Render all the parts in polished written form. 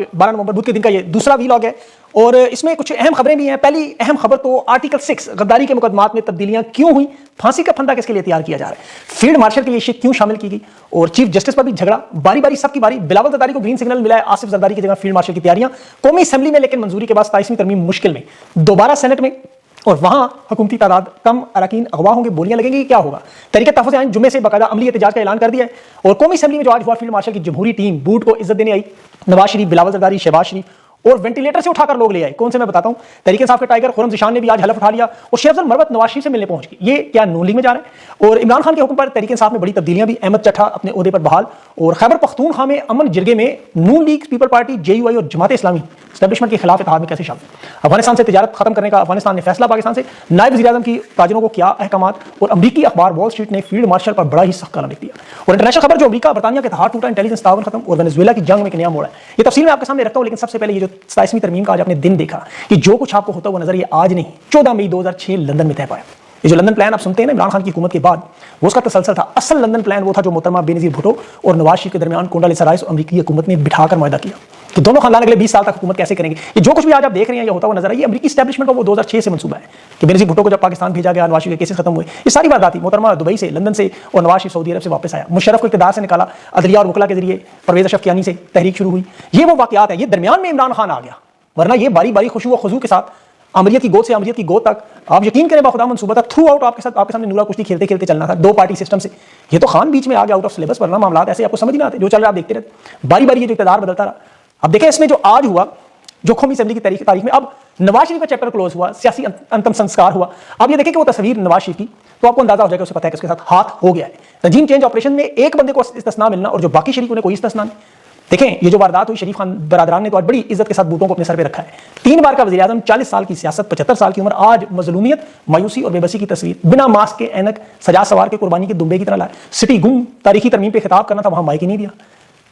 12 नवंबर बुध के दिन का ये दूसरा वीलॉग है और इसमें कुछ अहम खबरें भी हैं। पहली अहम खबर तो आर्टिकल 6 गद्दारी के मुकदमात में तब्दीलियां क्यों हुई, फांसी का फंदा किसके लिए तैयार किया जा रहा है, फील्ड मार्शल के लिए शिट क्यों शामिल की गई और चीफ जस्टिस पर भी झगड़ा, बारी बारी सबकी बारी। बिलावल जरदारी को ग्रीन सिग्नल मिला है, आसिफ जरदारी की जगह फील्ड मार्शल की तैयारियां कौमी असेंबली में, लेकिन मंजूरी के बाद 27वीं तरमीम मुश्किल में, दोबारा सेनेट में और वहां हुकूमती तादाद कम, अरकान अगवा होंगे, बोलियां लगेंगी, क्या होगा। तरीके तहफ़्फ़ुज़ आइन जुम्मे से बाकायदा अमली एहतजाज का ऐलान कर दिया है और कौमी असेंबली में जो आज हुआ, फील्ड मार्शल की जमहूरी टीम बूट को इज्जत देने आई, नवाज शरीफ, बिलावल जरदारी, शहबाज शरीफ और वेंटिलेटर से उठाकर लोग ले आए। कौन से मैं बताता हूं। तरीके इंसाफ के टाइगर खुर्रम ज़िशान ने भी आज हलफ उठा लिया और शेख अफजल मरवत नवाज शरीफ से मिलने पहुंच गए। ये क्या नून लीग में जा रहे हैं। और इमरान खान के हुक्म पर तरीके इंसाफ में बड़ी तब्दीलियां भी, अहमद चट्ठा अपने ओहदे पर बहाल और खैबर पख्तूनख्वा में अमन जिरगे में नून लीग, पीपल पार्टी, JUI और जमात इस्लामी एस्टेब्लिशमेंट के खिलाफ इत्तेहाद में कैसे शामिल। अफगानिस्तान से तिजारत खत्म करने का अफगानिस्तान ने फैसला, पाकिस्तान से नायब वज़ीर-ए-आज़म की ताजरों को क्या अहकामात और अमरीकी अखबार वॉल स्ट्रीट ने फील्ड मार्शल पर बड़ा ही सख्त कलम लिख दिया। और इंटरनेशनल खबर जो अमरीका बरतानिया के तहार टूटा, इंटेलिजेंस ताउन खत्म और वेनेजुएला की जंग में एक नया मोड़ है। ये तफसील मैं आपके सामने रखता हूं, लेकिन सबसे पहले ये जो 27वीं तरमीम का आज आपने दिन देखा कि जो कुछ आपको होता हुआ नजर, ये आज नहीं 14 मई 2006 लंदन में तय पाया। ये जो लंदन प्लान आप सुनते हैं ना इमरान खान की हुकूमत के बाद, वो उसका तसलसल था। असल लंदन प्लान वो था जो मोहतरमा बेनज़ीर भुट्टो और नवाज शरीफ के दरमियान कोंडालिसा राइस और अमरीकी हुकूमत ने बिठाकर मुआहदा किया कि दोनों खानदान अगले 20 साल तक हुकूमत कैसे करेंगे। ये जो कुछ भी आज आप देख रहे हैं ये होता हुआ नजर है, ये अमरीकी एस्टेब्लिशमेंट का वो 2006 से मंसूबा है कि बेनज़ीर भुट्टो को जब पाकिस्तान भेजा गया, नवाज शरीफ के केसेस खत्म हुए, ये सारी बात आती। मोहतरमा दुबई से, लंदन से और नवाज शरीफ सऊदी अरब से वापस आया, मुशर्रफ को इक़्तिदार से निकाला, अदलिया और वकला के जरिए परवेज़ अशरफ कियानी से तहरीक शुरू हुई। ये वो वाक़यात है, ये दरमियान में इमरान खान आ गया, वरना ये बारी बारी खुशू व खुजू के साथ अमरीत की गोद से अमरीत की गोद तक, आप यकीन करें बाखुदा मंसूबा था। थ्रू आउट आपके सामने नूरा कुश्ती खेलते खेलते चलना था, दो पार्टी सिस्टम से। ये तो खान बीच में आ गया आउट ऑफ सिलेबस, वरना मामला ऐसे आपको समझ नहीं आते, जो चल रहा आप देखते रहते, बारी बारी ये जो इक़्तिदार बदलता रहा। अब देखें इसमें जो आज हुआ, जो कौमी असेंबली की तारीख में, अब नवाज शरीफ का चैप्टर क्लोज हुआ, सियासी अंतिम संस्कार हुआ। अब ये देखें कि वो तस्वीर नवाज शरीफ की, तो आपको अंदाजा हो जाएगा, उसे पता है कि उसके साथ हाथ हो गया है। रजीम चेंज ऑपरेशन में एक बंदे को इस्तिस्ना मिलना और जो बाकी शरीक उन्हें कोई इस्तिस्ना नहीं। देखें ये जो वारदात हुई, शरीफ खान बरादरान ने तो आज बड़ी इज्जत के साथ बूटों को अपने सर पे रखा है। 3 बार का वज़ीर-ए-आज़म, 40 साल की सियासत, 75 साल की उम्र, आज मजलूमियत, मायूसी और बेबसी की तस्वीर, बिना मास्क के, ऐनक, सजा सवार के, कुर्बानी के दुम्बे की तरह लाए। सिटी गुम, तारीखी तरमीम पे खिताब करना था, वहां माइक ही नहीं दिया।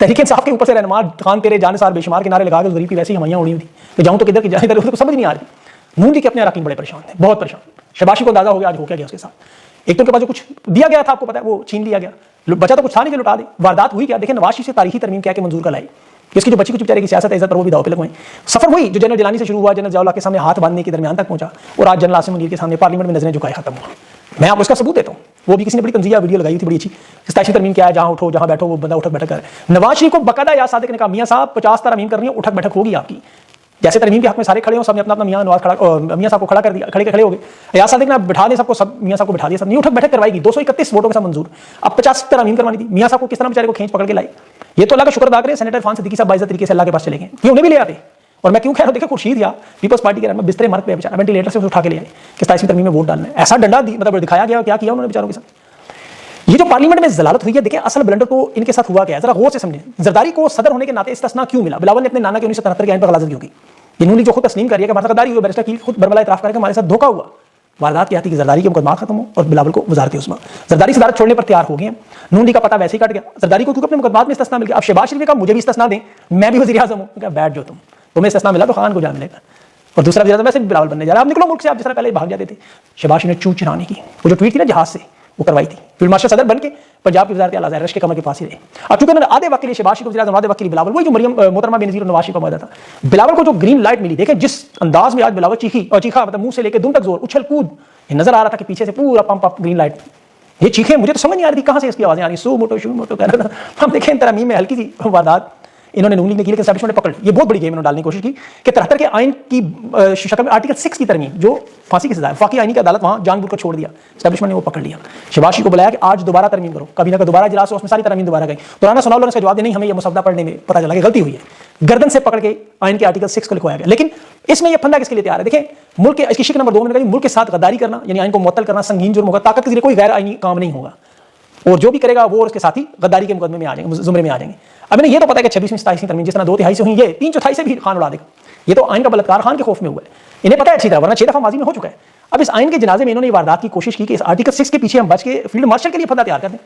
तहरीक इंसाफ के ऊपर से रहनुमा खान तेरे जानिसार बेशुमार के नारे लगा के गरीब की वैसी हमाइयां उड़ी हुई थी कि जाऊं तो किधर की जाए, इधर उसको समझ नहीं आ रही। नून लीग के अपने अरकान बड़े परेशान थे, बहुत परेशान। शहबाज शरीफ को अंदाजा हो गया आज हो क्या गया उसके साथ। एक तो उनके पास जो कुछ दिया गया था, आपको पता है, वो छीन लिया गया, बचा तो कुछ था नहीं जो लुटा दे। वारदात हुई क्या, देखें नवाज शरीफ से तारीखी तरमीम क्या के मंजूर का लाई, इसकी जो बच्ची कुछ बेचारे की सियासत है, इज्जत पर वो भी दाव पे लगवाई। सफर हुई जो जनरल जिलानी से शुरू हुआ, जनरल ज़ियाउल हक के सामने हाथ बांधने के दरमियान तक पहुंचा और आज जनरल आसिम मुनीर के सामने पार्लियामेंट में नजरें झुकाए खत्म हुआ। मैं आपको इसका सबूत देता हूं, वो भी किसी ने बड़ी तंजिया वीडियो लगाई थी बड़ी अच्छी। 27वीं तरमीम क्या है, जहां उठो जहां बैठो वो बंदा उठक बैठक कर। नवाज शरीफ को बकायदा याद सादिक ने कहा, मियां साहब 50 तरमीम करनी है, उठक बैठक होगी आपकी। जैसे तरमीम के हक में सारे खड़े हो, सबने अपना अपना मियां नवाज खड़ा, मियां साहब को खड़ा कर दिया, खड़े हो गए। याद सादिक ने बिठा दिया सबको, सब मियां साहब को बिठा दिया, सब नहीं उठक बैठक करवाएगी, 231 वोटों के साथ मंजूर। अब 50 तरमीम करवानी थी, मियां साहब को किस तरह बेचारे को खींच पकड़ के लाई। ये तो अल्लाह का शुक्र अदा करें, सेनेटर इरफान सिद्दीकी साहब बाइज्जत तरीके से अल्लाह के पास चले गए, ये उन्हें भी ले आते। और मैं क्यों कह रहा हूं, देखिए खुर्शीद या पीपल्स पार्टी के में बिस्तरे मर्द पे बेचारा वेंटिलेटर से उठा के ले आए कि 27वीं तरमीम में वोट डालना है। ऐसा डंडा मतलब दिखाया गया, क्या किया उन्होंने बेचारों के साथ। ये जो पार्लियामेंट में जलालत हुई है, देखिए असल ब्लंडर तो इनके साथ हुआ क्या है, जरा गौर से समझें। जरदारी को सदर होने के नाते इस्तिस्ना क्यों मिला, बिलावल ने अपने नाना के 1973 के आइन पर गलाजत क्यों की। ये नून लीग जो खुद तस्लीम कर रही है कि हमारे साथ गद्दारी हुई, बैरिस्टर की खुद बरमला इतराफ करके हमारे साथ धोखा हुआ। वारदात क्या थी कि जरदारी के मुकदमा खत्म हो और बिलावल को वजारत उस्मा, जरदारी सदारत छोड़ने पर तैयार हो गए हैं। नून लीग का पता वैसे ही कट गया, जरदारी को क्योंकि अपने मुकदमात में इस्तिस्ना मिल गया। अब शहबाज शरीफ ने कहा मुझे भी इस्तिस्ना दें, मैं भी वज़ीर-ए-आज़म हूं, बैठ जो तुम्हें इस्तिस्ना मिला तो खान को जा मिलेगा और दूसरा वज़ीर-ए-आज़म वैसे भी बिलावल बनने जा रहा है। आप निकलो मुल्क से, आप जिस तरह पहले भाग जाते थे। शहबाज शरीफ ने चूक चुराने की वो जो ट्वीट थी ना जहाज से, वो करवाई थी। फील्ड मार्शल सदर बन के पंजाब की वज़ारत आला ज़ाहिर रश के कमर के पास ही रहे। अब चूंकि उन्होंने आधे वक्त के लिए शहबाज शरीफ को वज़ीर-ए-आज़म, आधे वक्त के लिए बिलावल, वही जो मरियम मोहतरमा बेनज़ीर और नवाज शरीफ का वादा था। बिलावल को जो ग्रीन लाइट मिली, देखें जिस अंदाज में आज बिलावल चीखा मतलब मुंह से लेकर दुम तक जोर, उछल कूद, ये नजर आ रहा था कि पीछे से पूरा पंप ग्रीन लाइट। ये चीखें मुझे तो समझ नहीं आ रही थी कहां से इसकी आवाजें आ रही, सो मोटो शू मोटो कर रहा था। हम देखें तरमीम में हल्की सी वारदात इन्होंने नून लीग ने की, लेकिन एस्टेब्लिशमेंट ने पकड़ ली। ये बहुत बड़ी गेम इन्होंने डालने की कोशिश की कि 73 के आइन की शक्ल में आर्टिकल 6 की तरमीम जो फांसी की सजा है, फाकी आईनी की अदालत वहां जानबूझकर छोड़ दिया, एस्टेब्लिशमेंट ने वो पकड़ लिया। शहबाज शरीफ को बुलाया कि आज दोबारा तरमीम करो, कभी ना कभी दोबारा इजलास हो, उसमें सारी तरमीम दोबारा गई। पुराना सुनाओ लोगों ने जवाब नहीं, हमें ये मुसवदा पढ़ने में पता चला कि गलती हुई है, गर्दन से पकड़ के आइन के आर्टिकल 6 को लिखवाया गया। लेकिन इसमें यह फंदा किसके लिए तैयार है, देखें मुल्क के, इसकी शिक नंबर 2 में कहा मुल्क के साथ गद्दारी करना यानी आइन को मुअत्तल करना संगीन जुर्म होगा, ताकत के जरिए कोई गैर आईनी काम नहीं होगा और जो भी करेगा वो और उसके साथी गद्दारी के मुकदमे में आ जाएंगे, जुमरे में आ जाएंगे। अब इन्हें ये तो पता है कि 26वीं 27वीं तरमीम जिस तरह 2/3 से हुई, ये 3/4 से भी खान उड़ा देगा। ये तो आइन का बलात्कार खान के खौफ में हुआ है, इन्हें पता है अच्छी तरह, वरना 6 दफा माजी में हो चुका है। अब इस आइन के जनाजे में इन्होंने वारदात की कोशिश की कि इस आर्टिकल 6 के पीछे हम बच के फील्ड मार्शल के लिए फंदा तैयार कर दें,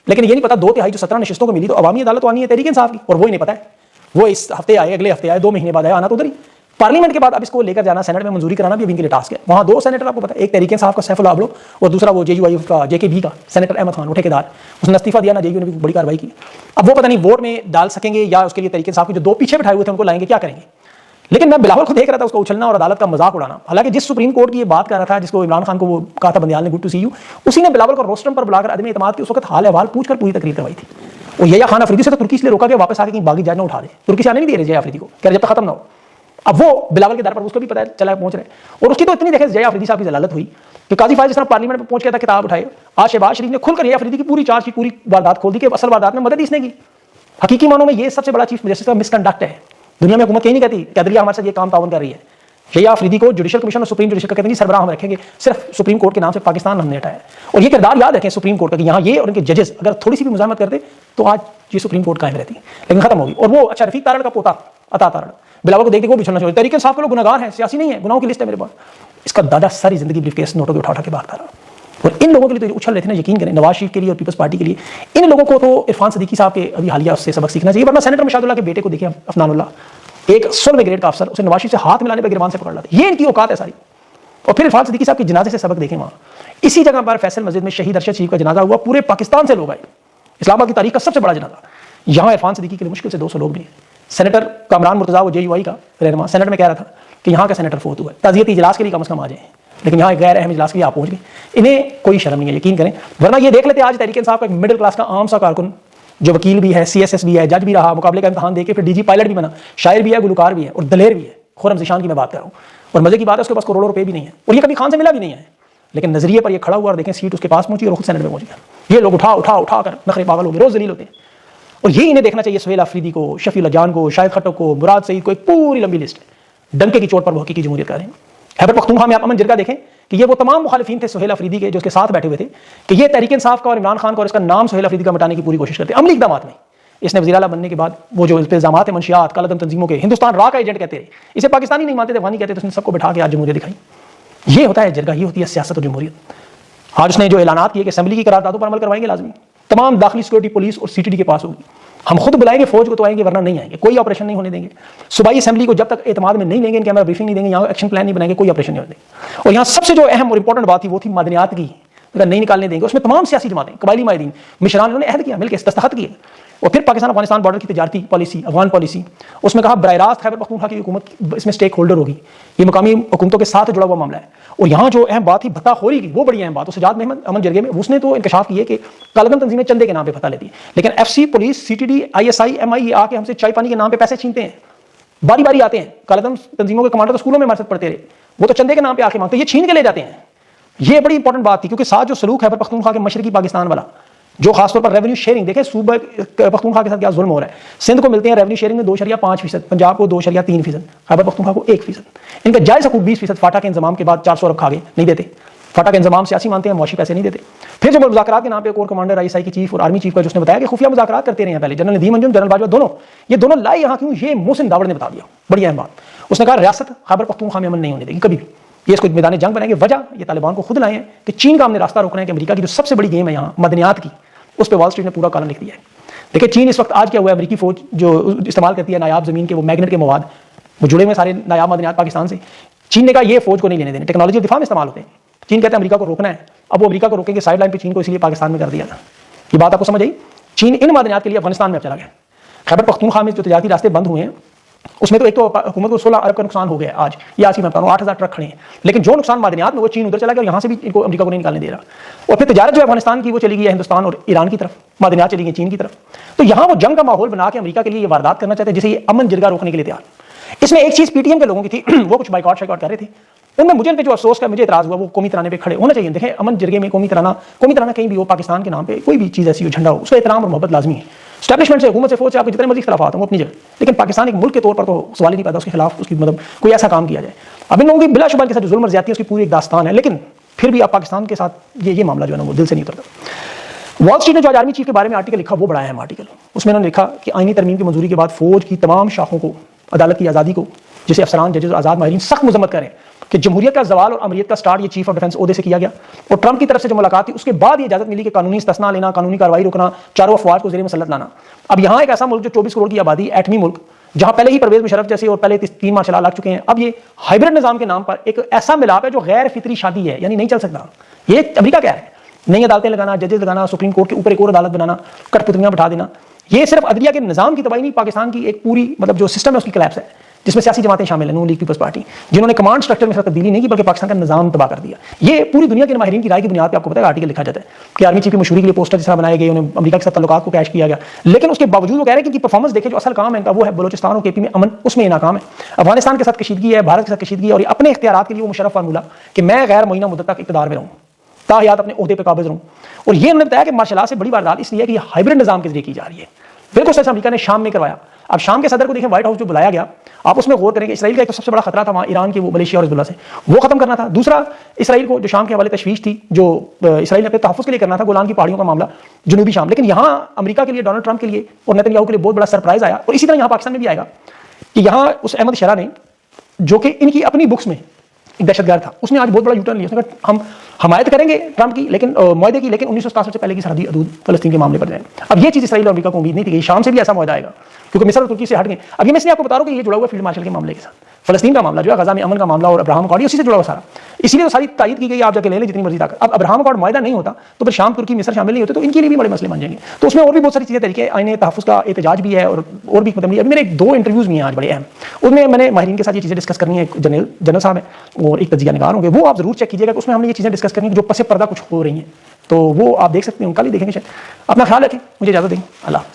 लेकिन ये नहीं पता 2/3 जो 17 नशिस्तों को मिली तो अवामी अदालत तो आनी है तहरीक इंसाफ की, और वो ही नहीं पता है। वो इस हफ्ते आए, अगले हफ्ते आए, 2 महीने बाद आए, आना तो उधर ही पार्लियामेंट के बाद अब इसको लेकर जाना, सेनेट में मंजूरी कराना भी अभी इनके लिए टास्क है। वहाँ दो सेनेटर आपको पता है, एक तहरीक इंसाफ का सैफुल्लाह अबलो और दूसरा वो JUIF का JKB का सेनेटर अहमद खान, वो ठेकेदार, उसने इस्तीफा दिया ना, JU ने भी बड़ी कार्रवाई की। अब वो पता नहीं वोट में डाल सकेंगे या उसके लिए तहरीक इंसाफ के जो दो पीछे बिठाए हुए थे उनको लाएंगे, क्या करेंगे। लेकिन मैं बिलावल को देख रहा था उसको उछलना और अदालत का मजाक उड़ाना। हालांकि जिस सुप्रीम कोर्ट की ये बात कर रहा था, जिसको इमरान खान को वो कहा था बंदियाल ने गुड टू सी यू, उसी ने बिलावल को रोस्टम पर बुलाकर अदम एतमाद की उस वक्त हाल अहवाल पूछकर पूरी तकरीर करवाई थी। और यया खान अफरीदी से तो तुर्की इसलिए रोका कि वापस आके कहीं बागी जज ना उठा दे, तुर्की से आने नहीं दे रहे जया अफरीदी को, कह रहे जब तक खत्म ना हो। अब वो बिलावल के दर पर उसको भी पता चला पहुंच रहे, और उसकी तो इतनी देखे जया अफरीदी साहब की जलालत हुई कि काजी फायज जिस तरह पार्लियामेंट में पहुंच गया था, किताब उठाए, आज शहबाज शरीफ ने खुलकर जया अफरीदी की पूरी चार्जशीट, पूरी वारदात खोल दी कि असल वारदात में मदद इसने की। हकीकी मानों में ये सबसे बड़ा चीफ जस्टिस का मिसकंडक्ट है। दुनिया में हुकूमत कहीं नहीं कहती कि अदलिया हमारे साथ ये काम ताउन कर रही है। जया अफरीदी को जुडिशल कमीशन और सुप्रीम जुडिशल का कहते हैं सरबराह हम रखेंगे, सिर्फ सुप्रीम कोर्ट के नाम से पाकिस्तान हमने हटाया। और ये किरदार याद रखें सुप्रीम कोर्ट का कि यहाँ ये और इनके जजेस अगर थोड़ी सी भी मुजाहमत करते तो आज ये सुप्रीम कोर्ट कायम रहती, लेकिन खत्म होगी। और वो अच्छा रफीक तारण का पोता अता तारण बिलावल को देख वो भी छोड़ना चाहिए। तरीके इंसाफ के लोग गुनहगार हैं, सियासी नहीं है, गुनाहों की लिस्ट है मेरे पास। इसका दादा सारी जिंदगी ब्रीफकेस नोटों के उठा के भागता रहा। और इन लोगों के लिए तो उछल रहे थे ना, यकीन करें, नवाज शरीफ के लिए और पीपल्स पार्टी के लिए, इन लोगों को तो इरफान सदीकी साहब के अभी हालिया उससे सबक सीखना चाहिए। वरना सेनेटर मशादुल्लाह के बेटे को देखिए अफनानुल्लाह, एक 16वें ग्रेड का अफसर, उसे नवाज शरीफ से हाथ मिलाने पर गिरबान से पकड़ लाते, ये इनकी औकात है सारी। और फिर इरफान सदीकी साहब के जनाजे से सबक देखें, वहाँ इसी जगह पर फैसल मस्जिद में शहीद अरशद शरीफ का जनाजा हुआ, पूरे पाकिस्तान से लोग आए, इस्लामाबाद की तारीख का सबसे बड़ा जनाजा। यहाँ इरफान सदीकी के लिए मुश्किल से 200 लोग भी हैं। सेनेटर कामरान मुर्तजा, वो JUI का रहनुमा, सेनेट में कह रहा था कि यहाँ का सेनेटर फोत हुआ है, ताज़ियती इजलास के लिए कम से कम आ जाए, लेकिन यहाँ एक गैर अहम इजलास के लिए आप पहुँच गए। इन्हें कोई शर्म नहीं है, यकीन करें। वरना ये देख लेते आज तहरीक इंसाफ का एक मिडिल क्लास का आम सा कारकुन, जो वकील भी है, CSS भी है, जज भी रहा, मुकाबले का इम्तहान देके फिर DG पायलट भी बना, शायर भी है, गुलकार भी है और दलेर भी है। खुर्रम ज़ीशान की मैं बात कर रहा हूँ। और मजे की बात है उसके पास करोड़ों रुपए भी नहीं है, और ये कभी खान से मिला भी नहीं है, लेकिन नजरिए पर ये खड़ा हुआ और देखें सीट उसके पास पहुंची और खुद सेनेट में पहुंच गया। ये लोग उठा उठा उठा कर नखरे पागल हो गए, रोज जलील होते हैं। और ये इन्हें देखना चाहिए सुहेल अफरीदी को, शफीउल्लाह जान को, शाहिद खट्टक को, मुराद सईद को, एक पूरी लंबी लिस्ट है। डंके की चोट पर वो हकीकी जमहूरियत कर रहे हैं। खैबर पख्तूनख्वा में आप अमन जिरगा देखें कि ये वो तमाम मुखालिफिन थे सुहेल अफरीदी के जो उसके साथ बैठे हुए थे कि ये तहरीक इंसाफ का और इमरान खान का और इसका नाम सुहेल अफरीदी का मिटाने की पूरी कोशिश करते हैं। अमली इक़दाम में इसने वज़ीर आला बनने के बाद वो जो इल्ज़ाम है मंशियात कालादम तंजीमों के, हिंदुस्तान रा का एजेंट कहते रहे, इसे पाकिस्तानी नहीं मानते थे, अफगानी कहते थे, उसने सबको बैठा के आज जमहूरियत दिखाई। ये होता है जिरगा, ये होती है सियासत और जमहूरियत। आज उसने जो ऐलानात किए कि असेंबली की करारदादों पर अमल करवाएंगे, लाजमी तमाम दाखिली सिक्योरिटी पुलिस और CTD के पास होगी, हम खुद बुलाएंगे फौज को तो आएंगे, वरना नहीं आएंगे, कोई ऑपरेशन नहीं होने देंगे। सूबाई असेंबली को जब तक एतमाद में नहीं लेंगे, इनके हमारा ब्रीफिंग नहीं देंगे, यहाँ एक्शन प्लान नहीं बनाएंगे, कोई ऑपरेशन नहीं होने देंगे। और यहाँ सबसे जो अहम और इंपॉर्टेंट बात थी वो थी मादनियात की, अगर नहीं निकालने देंगे। उसमें तमाम सियासी जमातें, कबायली माहिरीन, मिशरान, उन्होंने अहद किया, मिलकर दस्तखत किए। और फिर पाकिस्तान अफगानिस्तान बॉर्डर की तजारती पॉलिसी, अफगान पॉलिसी, उसमें कहा बराह रास्त खैबर पख्तूनख्वा की हुकूमत इसमें स्टेक होल्डर होगी, ये मुकामी हुकूमतों के साथ जुड़ा हुआ मामला है। और यहाँ जो अहम बात थी भत्ताखोरी की, वो बड़ी अहम बात, सजाद महमद अमन जरगे में उसने तो इंकशाफ किए कि कालादम तंजीमें चंदे के नाम पे पता लेती है, लेकिन FC, police, CTD, ISI, MI ये आके हमसे चाय पानी के नाम पे पैसे छीनते हैं, बारी बारी आते हैं। कालादम तंजीमों के कमांडर तो स्कूलों में हमारे साथ पढ़ते रहे, वो तो चंदे के नाम पे आके मांगते, ये छीन के ले जाते हैं। ये बड़ी इंपॉर्टेंट बात थी, क्योंकि साथ जो सलूक है खैबर पख्तूनख्वा के मशरकी पाकिस्तान वाला, जो खासतौर पर रेवेन्यू शेयरिंग, देखें सूबा पख्तूनख्वा के साथ क्या जुल्म हो रहा है। सिंध को मिलते हैं रेवेन्यू शेयरिंग में 2.5%, पंजाब को 2.3%, खैबर पख्तूनख्वा को 1%। इनका जायज़ हकूक 20%, फाटा के इंतजाम के बाद 400 अरब खा गए, नहीं देते। फाटा का इंतजाम सियासी मानते हैं, मुआशी पैसे नहीं देते। फिर जब मुज़ाकरात के नाम पे कोर कमांडर ISI की चीफ और आर्मी चीफ का जिसने बताया कि खुफिया मुज़ाकरात करते रहे हैं पहले, जनरल नदीम अंजुम, जनरल बाजवा, दोनों लाए यहाँ क्यों, ये मोहसिन दावड़ ने बता दिया, बड़ी अहम बात। उसने कहा रियासत खैबर पख्तूनख्वा में अमन नहीं होने देगी कभी भी, ये इसको मैदान जंग बनाएंगे। वजह ये तालिबान को खुद लाए हैं कि चीन का हमने रास्ता रोकना है कि अमेरिका की जो सबसे बड़ी गेम है यहाँ मदनियात की, उस पर वॉल स्ट्रीट ने पूरा कॉलम लिख दिया है। देखिए चीन इस वक्त आज क्या हुआ है, अमेरिकी फौज जो इस्तेमाल करती है नायाब जमीन के वो मैग्नेट के मवाद, वो जुड़े हुए सारे नायाब मदनियात पाकिस्तान से, चीन ने कहा ये फौज को नहीं लेने देने, टेक्नोलॉजी दिफा में इस्तेमाल होते हैं। चीन कहते हैं अमेरिका को रोकना है, अब वो अमेरिका को रोकेंगे साइड लाइन पे चीन को, इसलिए पाकिस्तान में कर दिया था। ये बात आपको समझ आई। चीन इन मदनियात के लिए अफगानिस्तान में चला गया। खैबर पख्तूनख्वा में जो तजारती रास्ते बंद हुए हैं उसमें तो एक तो हुकूमत को 16 अरब का नुकसान हो गया आज, ये आज की मैं बता रहा हूँ, 8000 ट्रक खड़े हैं, लेकिन जो नुकसान मादनियात में वो चीन उधर चला गया और यहाँ से भी इनको अमेरिका को नहीं निकालने दे रहा। और फिर तजारत जो अफगानिस्तान की वो चली गई है हिंदुस्तान और ईरान की तरफ, मादनियात चली गई चीन की तरफ। तो यहाँ वो जंग का माहौल बना के अमेरिका के लिए ये वारदात करना चाहते हैं, जिसे ये अमन जिरगा रोकने के लिए तैयार। इसमें एक चीज़ PTM के लोगों की थी, वो कुछ बाइकआउट शाइकआउट कर रहे थे, उनमें मुझे जो अफसोस का मुझे इतराज़ हुआ वो कौमी तराने पे खड़े होना चाहिए। देखें अमन जिरगे में कौमी तराना कहीं भी हो, पाकिस्तान के नाम पे कोई भी चीज़ ऐसी हो, झंडा हो, उसका एहतराम और मोहब्बत लाजमी है। स्टैब्लिशमेंट से, हुकूमत से, फौज से आपको जितने मर्जी खिलाफात हो अपनी जगह, लेकिन पाकिस्तान एक मुल्क के तौर पर तो सवाल ही नहीं पैदा उसके खिलाफ उसकी मतलब कोई ऐसा काम किया जाए। अब इन लोगों की बिलाशुबा के साथ जो जुल्म और ज़्यादती है उसकी पूरी एक दास्तान है, लेकिन फिर भी आप पाकिस्तान के साथ ये मामला जो है ना वो दिल से नहीं उतरता। वॉल स्ट्रीट ने जो आज आर्मी चीफ के बारे में आर्टिकल लिखा वो बड़ा अहम आर्टिकल, उसमें उन्होंने लिखा कि आईनी तरमीम की मंजूरी के बाद फौज की तमाम शाखों को, अदालत की आज़ादी को, जिसे अफसरान, जजेस, आज़ाद माहिरीन सख्त मजम्मत करें कि जमहूरियत का जवाल और अमरीत का स्टार्ट ये चीफ ऑफ डिफेंस ओहदे से किया गया। और ट्रंप की तरफ से जो मुलाकात थी उसके बाद ये इजाजत मिली कि कानूनी इस्तिस्ना लेना, कानूनी कार्रवाई रोकना, चारों अफवाज को ज़ेरे मसल्लत लाना। अब यहाँ एक ऐसा मुल्क जो 24 करोड़ की आबादी, एटमी मुल्क, جہاں پہلے ہی پرویز مشرف جیسے اور پہلے 3 مارشل لگ چکے ہیں، اب یہ ہائبرڈ نظام کے نام پر ایک ایسا ملاپ ہے جو غیر فطری شادی ہے، یعنی نہیں چل سکتا. یہ امریکہ کیا ہے؟ نئی عدالتیں لگانا، ججز لگانا، سپریم کورٹ کے اوپر ایک اور عدالت بنانا، کٹ پتلیاں بٹھا دینا. یہ صرف عدلیہ کے نظام کی تباہی نہیں، پاکستان کی ایک پوری مطلب جو سسٹم ہے اس کی کلیپس ہے، جس میں سیاسی جماعتیں شامل ہیں، نون لیگ پیپلز پارٹی، جنہوں نے کمانڈ سٹرکچر میں تبدیلی نہیں کی بلکہ پاکستان کا نظام تباہ کر دیا. یہ پوری دنیا کے ماہرین کی رائے کی بنیاد پہ آپ کو پتہ ہے آرٹیکل لکھا جاتا ہے کہ آرمی چیف کی مشہوری کے لیے پوسٹر جس طرح بنائے گئے، انہیں امریکہ کے ساتھ تعلقات کو کیش کیا گیا، لیکن اس کے باوجود وہ کہہ رہے ہیں کہ ان کی پرفارمنس دیکھیں جو اصل کام ہے ان کا وہ ہے بلوچستان اور کے پی میں امن، اس میں یہ ناکام ہے. افغانستان کے ساتھ کشیدگی ہے، بھارت کے ساتھ کشیدگی ہے، اور اپنے اختیارات کے لیے وہ مشرف فارمولہ کہ میں غیر معینہ مدت تک اقتدار میں رہوں، تاحیات اپنے عہدے پہ قابض رہوں. اور یہ انہوں نے بتایا کہ مارشل آرٹ سے بڑی واردات اس لیے ہے کہ یہ ہائبرڈ نظام کے ذریعے کی جا رہی ہے. بالکل سچ امریکہ نے شام میں کروایا. اب شام کے صدر کو دیکھیں، وائٹ ہاؤس جو بلایا گیا، آپ اس میں غور کریں کہ اسرائیل کا ایک تو سب سے بڑا خطرہ تھا وہاں ایران کے وہ ملیشیا اور حزب اللہ سے، وہ ختم کرنا تھا. دوسرا اسرائیل کو جو شام کے حوالے تشویش تھی جو اسرائیل نے اپنے تحفظ کے لیے کرنا تھا، گولان کی پہاڑیوں کا معاملہ، جنوبی شام. لیکن یہاں امریکہ کے لیے، ڈونلڈ ٹرمپ کے لیے اور نیتن یاہو کے لیے بہت بڑا سرپرائز آیا، اور اسی طرح یہاں پاکستان میں بھی آئے گا کہ یہاں اس احمد شرح نے جو کہ ان کی اپنی بکس میں ایک دہشت گرد تھا، اس نے آج بہت بڑا یو ٹرن لیا. اس نے کہا ہم حمایت کریں گے ٹرمپ کی لیکن معاہدے کی، لیکن 1967 سے پہلے کی سرحدی حدود فلسطین کے معاملے پر جائیں. اب یہ چیز اسرائیل اور امریکہ کو امید نہیں تھی کہ شام سے بھی ایسا معاہدہ آئے گا، کیونکہ مصر اور ترکی سے ہٹ گئے. اب یہ میں اس لیے آپ کو بتا رہا ہوں کہ یہ جڑا ہوا فیلڈ مارشل کے معاملے کے ساتھ، فلسطین کا معاملہ جو ہے غزہ میں امن کا معاملہ اور ابراہم اکارڈ اسی سے جڑا ہوا سارا، اسی لیے تو ساری تائید کی گئی آپ جا کے لے لیں جتنی مرضی طاقت. اب ابراہم اکارڈ معاہدہ نہیں ہوتا تو پھر شام، ترکی، مصر شامل نہیں ہوتے تو ان کے لیے بھی بڑے مسئلے بن جائیں گے. تو اس میں اور بھی بہت ساری چیزیں، طریقے آئین تحفظ کا احتجاج بھی ہے اور بھی مطلب. ابھی میرے 2 انٹرویوز بھی ہیں آج بڑے اہم، ان میں نے ماہرین کے ساتھ یہ چیزیں ڈسکس کرنی ہے. جنرل صاحب ہیں اور ایک تجزیہ نگار ہوں گے، وہ آپ ضرور چیک کیجیے گا کہ اس میں ہم نے یہ چیزیں ڈسکس کرنی ہے جو پس پردہ کچھ ہو رہی ہیں، تو وہ آپ دیکھ سکتے ہیں، ان کا بھی دیکھیں گے. شاید اپنا خیال رکھیں، مجھے اجازت دیں. اللہ